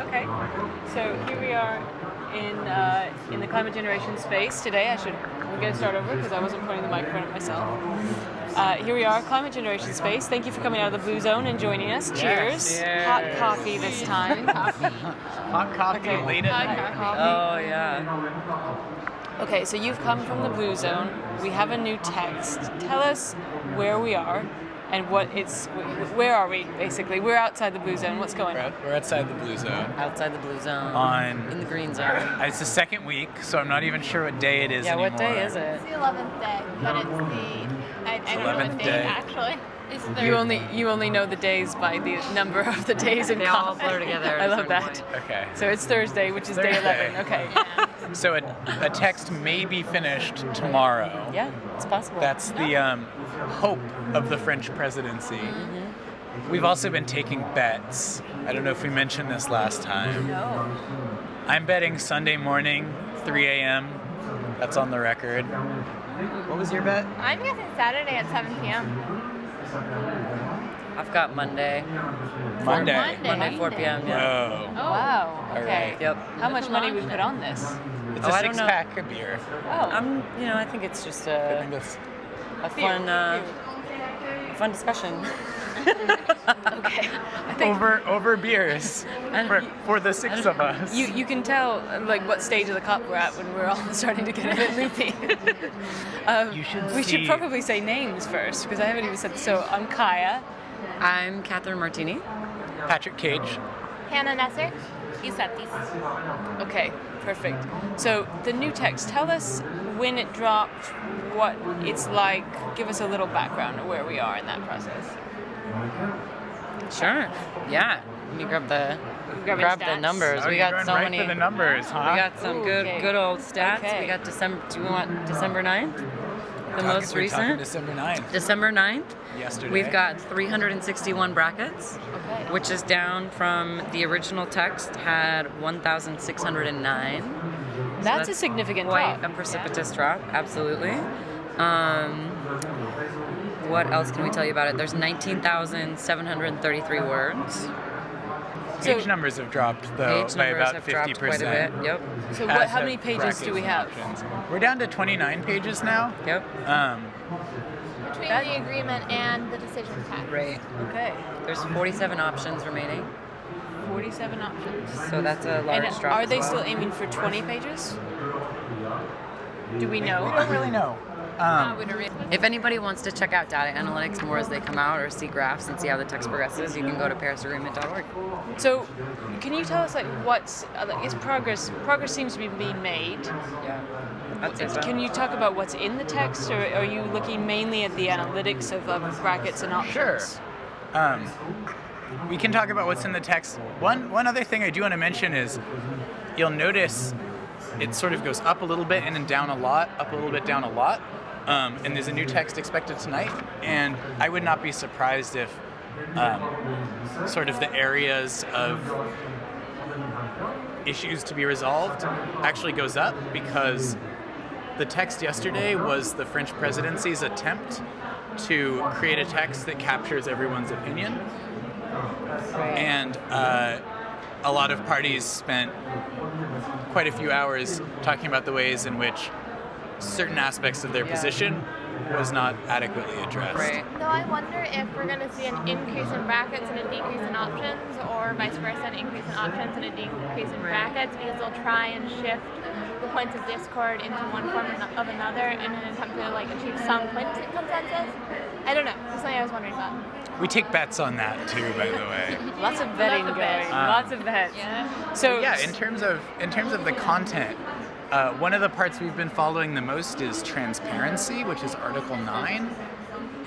Okay. So here we are in the climate generation space today. We're going to start over because I wasn't pointing the microphone at myself. Here we are, climate generation space. Thank you for coming out of the Blue Zone and joining us. Cheers. Cheers. Hot coffee this time. Hot coffee late at night. Oh, yeah. Okay, so you've come from the Blue Zone. We have a new text. Tell us where we are and where are we, basically? We're outside the Blue Zone. What's going on? We're outside the Blue Zone. Outside the Blue Zone. In the green zone. It's the second week, so I'm not even sure what day it is anymore. What day is it? It's the 11th day, but it's I don't know 11th what day. day actually. It's Thursday. You only know the days by the number of the days in They all common. blur together. I love that. Okay. So it's Thursday, which is day Thursday. 11. Okay. So a text may be finished tomorrow. Yeah, it's possible. That's the hope of the French presidency. We've also been taking bets. I don't know if we mentioned this last time. No. I'm betting Sunday morning, 3 a.m. That's on the record. What was your bet? I'm guessing Saturday at 7 p.m. I've got Monday. Monday. Monday, 4 p.m. Yeah. Whoa. Oh, wow. All Okay. right. Yep. How much money we put on this? It's Oh, a I don't know. six-pack of beer. Oh. I think it's just I think that's a fun discussion. Okay. I think over beers for the six of us. you can tell like what stage of the cup we're at when we're all starting to get a bit loopy. We should probably say names first because I haven't even said. So I'm Kaya. I'm Catherine Martini. Patrick Cage. Hannah Nesser. Giuseppe's. Okay, perfect. So the new text. Tell us when it dropped, what it's like. Give us a little background of where we are in that process. Sure. Yeah. Let me grab the stats. numbers. Oh, we you're got going so right many. for the numbers, huh? We got some Okay. good old stats. Okay. We got December. Do we want December 9th? The most We're talking recent. December 9th. December 9th. Yesterday. We've got 361 brackets, Okay. which is down from the original text had 1,609. That's a significant Quite drop. a precipitous drop, absolutely. What else can we tell you about it? There's 19,733 words. Page So- numbers have dropped though Page by numbers about have 50%. dropped quite a bit. Yep. So As how have many pages brackets do we and have? options. We're down to 29 pages now. Yep. Between the agreement and the decision text. Great. Okay. There's 47 options remaining, 47 options. so that's a large And drop. are as they well. still aiming for 20 pages? Do we know? We don't really know. If anybody wants to check out data analytics more as they come out or see graphs and see how the text progresses, you can go to parisagreement.org. So, can you tell us is progress seems to be being made? Yeah. That's it. Can you talk about what's in the text, or are you looking mainly at the analytics of brackets and options? Sure. We can talk about what's in the text. One other thing I do want to mention is you'll notice it sort of goes up a little bit and then down a lot, up a little bit, down a lot. And there's a new text expected tonight, and I would not be surprised if sort of the areas of issues to be resolved actually goes up, because the text yesterday was the French presidency's attempt to create a text that captures everyone's opinion. And a lot of parties spent quite a few hours talking about the ways in which certain aspects of their position was not adequately addressed. Right. Though I wonder if we're going to see an increase in brackets and a decrease in options, or vice versa, an increase in options and a decrease in brackets, because they'll try and shift the points of discord into one form of another in an attempt to achieve some consensus. I don't know. That's something I was wondering about. We take bets on that too, by the way. Lots of betting Lots of going. bets. Lots of bets. Yeah. So Yeah, in terms of the content, one of the parts we've been following the most is transparency, which is Article 9,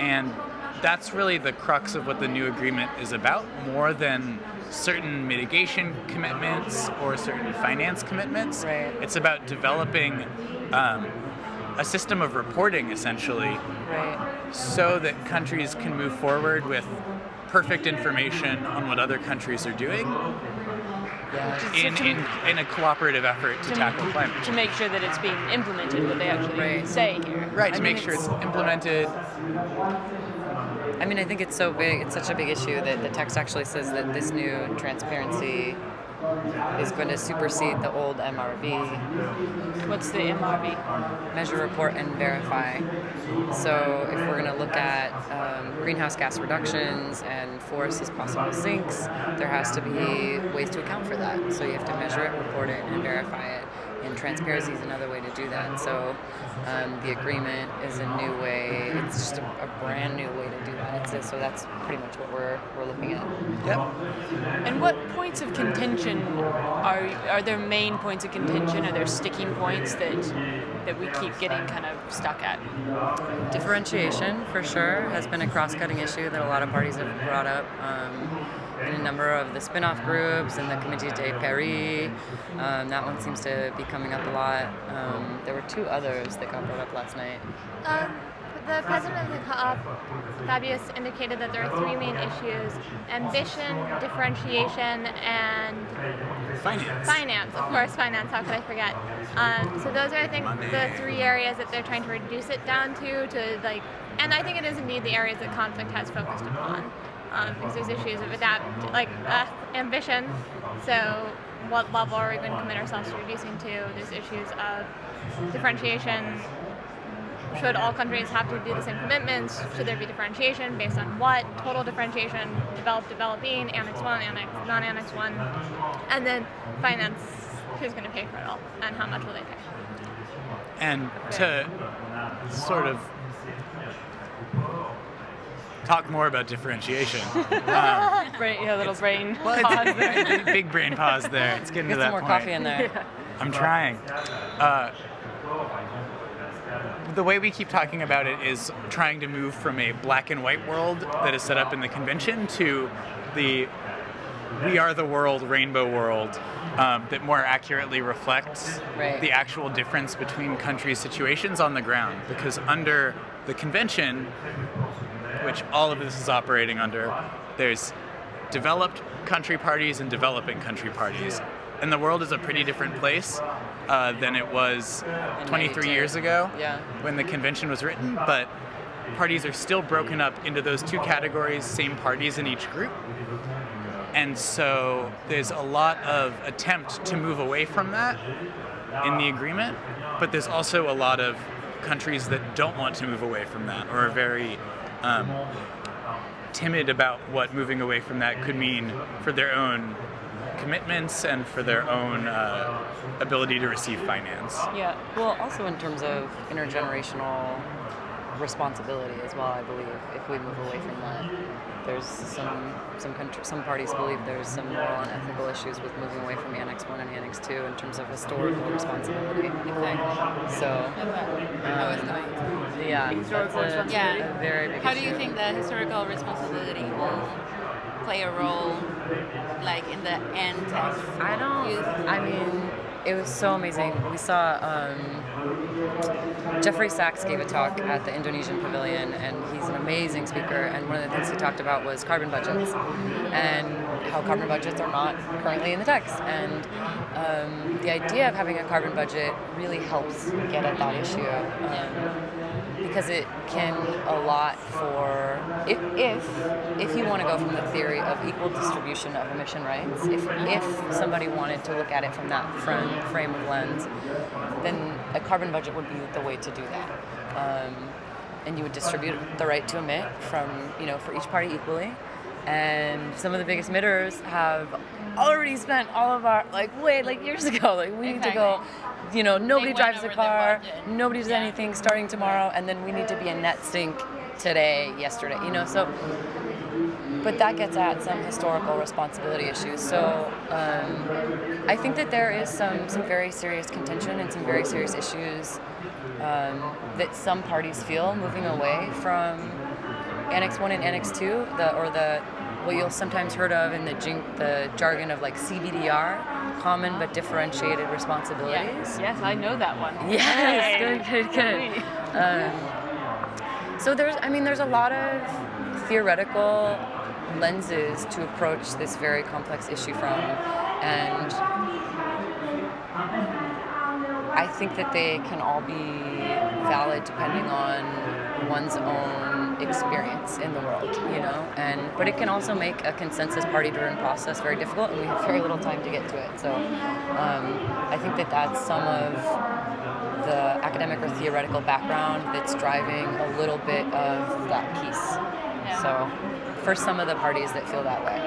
and that's really the crux of what the new agreement is about, more than certain mitigation commitments or certain finance commitments. Right. It's about developing a system of reporting, essentially, Right. so that countries can move forward with perfect information on what other countries are doing in a cooperative effort to tackle climate to change. make sure that it's being implemented, what they actually Right. say here. Right, I to mean, make sure it's implemented. I mean, I think it's so big, it's such a big issue that the text actually says that this new transparency is going to supersede the old MRV, What's the MRV? measure, report, and verify. So if we're going to look at greenhouse gas reductions and forests as possible sinks, there has to be ways to account for that. So you have to measure it, report it, and verify it. And transparency is another way to do that. So the agreement is a new way. It's just a brand new way to do that. So that's pretty much what we're looking at. Yep. And what points of contention are there main points of contention? Are there sticking points that we keep getting kind of stuck at? Differentiation, for sure, has been a cross-cutting issue that a lot of parties have brought up in a number of the spin-off groups and the Comité de Paris. That one seems to be coming up a lot. There were two others that got brought up last night. The president of the COP, Fabius, indicated that there are three main issues: ambition, differentiation, and Finance. finance. Of course, finance. How could I forget? So those are, I think, the three areas that they're trying to reduce it down to like. And I think it is indeed the areas that conflict has focused upon. Because there's issues of ambition. So, what level are we going to commit ourselves to reducing to? There's issues of differentiation. Should all countries have to do the same commitments? Should there be differentiation based on what? Total differentiation, developing, Annex 1, non-Annex 1. And then finance, who's going to pay for it all? And how much will they pay? And to sort of talk more about differentiation. Little brain Well, pause it's there. big brain pause there. It's getting Get to some that more point. coffee in there. I'm trying. The way we keep talking about it is trying to move from a black and white world that is set up in the convention to the we are the world, rainbow world, that more accurately reflects Right. the actual difference between countries' situations on the ground. Because under the convention, which all of this is operating under, there's developed country parties and developing country parties. And the world is a pretty different place than it was In 23 92. years ago Yeah. when the convention was written, but parties are still broken up into those two categories, same parties in each group. And so there's a lot of attempt to move away from that in the agreement, but there's also a lot of countries that don't want to move away from that or are very timid about what moving away from that could mean for their own commitments and for their own ability to receive finance. Yeah. Well, also in terms of intergenerational responsibility as well, I believe, if we move away from that. There's some parties believe there's some moral and ethical issues with moving away from Annex 1 and Annex 2 in terms of historical responsibility. So, yeah, Historical that's responsibility. a very big How do you issue. think that historical responsibility will play a role, like in the end text? I mean, it was so amazing. We saw Jeffrey Sachs gave a talk at the Indonesian Pavilion, and he's an amazing speaker. And one of the things he talked about was carbon budgets and how carbon budgets are not currently in the text. And the idea of having a carbon budget really helps get at that issue. Because it can allot for if you want to go from the theory of equal distribution of emission rights, if somebody wanted to look at it from that frame of lens, then a carbon budget would be the way to do that. And you would distribute the right to emit from for each party equally. And some of the biggest emitters have already spent all of our years ago. We need to go. Nobody went drives over a their car, budget. nobody does anything starting tomorrow, and then we need to be a net sink today, yesterday, so, but that gets at some historical responsibility issues. So I think that there is some very serious contention and some very serious issues that some parties feel moving away from Annex 1 and Annex 2, what you'll sometimes heard of in the jargon of CBDR, common but differentiated responsibilities. Yes, I know that one. Yes, good. So there's a lot of theoretical lenses to approach this very complex issue from, and I think that they can all be valid depending on one's own experience in the world, you know. But it can also make a consensus party-driven process very difficult, and we have very little time to get to it. So I think that that's some of the academic or theoretical background that's driving a little bit of that piece. So for some of the parties that feel that way,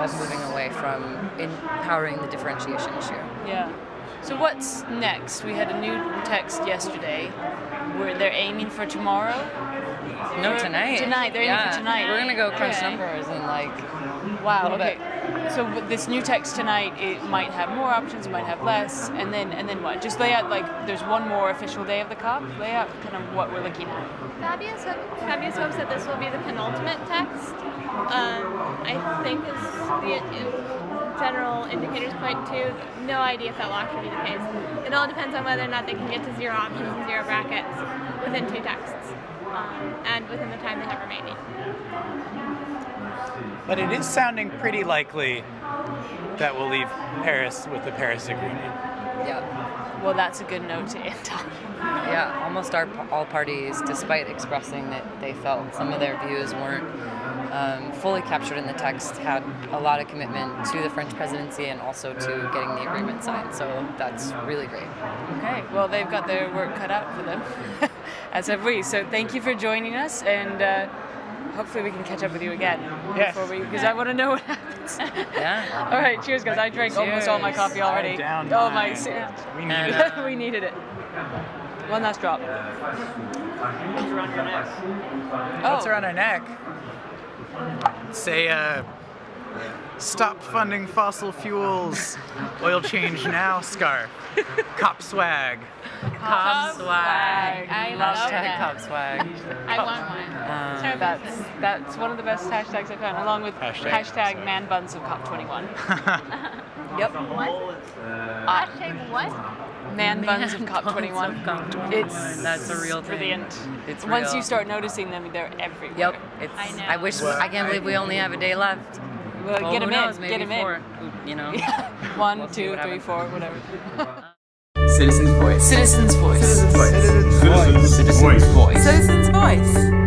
of moving away from empowering the differentiation issue. Yeah. So what's next? We had a new text yesterday where they're aiming for tomorrow. No, tonight. Tonight, they're aiming for tonight. We're gonna go crunch Okay. numbers and like. Wow. little Okay. So with this new text tonight, it might have more options, it might have less, and then what? Just lay out like there's one more official day of the COP. Lay out kind of what we're looking at. Fabius hopes that this will be the penultimate text. I think as the general indicators point to, no idea if that will actually be the case. It all depends on whether or not they can get to 0 options and 0 brackets within 2 texts, and within the time they have remaining. But it is sounding pretty likely that we'll leave Paris with the Paris Agreement. Yeah. Well, that's a good note to end on. Yeah, almost all parties, despite expressing that they felt some of their views weren't fully captured in the text, had a lot of commitment to the French presidency and also to getting the agreement signed. So that's really great. Okay. Well, they've got their work cut out for them, as have we. So thank you for joining us, and hopefully we can catch up with you again because I want to know what happens. Yeah. All right. Cheers, guys. I drank almost all my coffee already. Down Oh mine. my! We need it. We needed it. One last drop. What's around our neck? Say, stop funding fossil fuels. Oil change now scarf. Cop swag. Cop swag. I love Hashtag that. cop swag. I want one. Sorry about this. That's one of the best hashtags I've found, along with hashtag man buns of COP21. Yep. What? Hashtag what? Man buns of COP21. It's That's a real thing. brilliant. It's Once real. you start noticing them, they're everywhere. Yep. I know. I wish. I can't believe we only have a day left. Well, get who them knows, in. maybe Get them 4. in. Who- You know. 1, We'll see 2, what 3, happens. 4, whatever. Citizens' Voice. Citizens' voice. Citizens' Voice. Citizens' voice. Citizens' Voice. Citizens' Voice.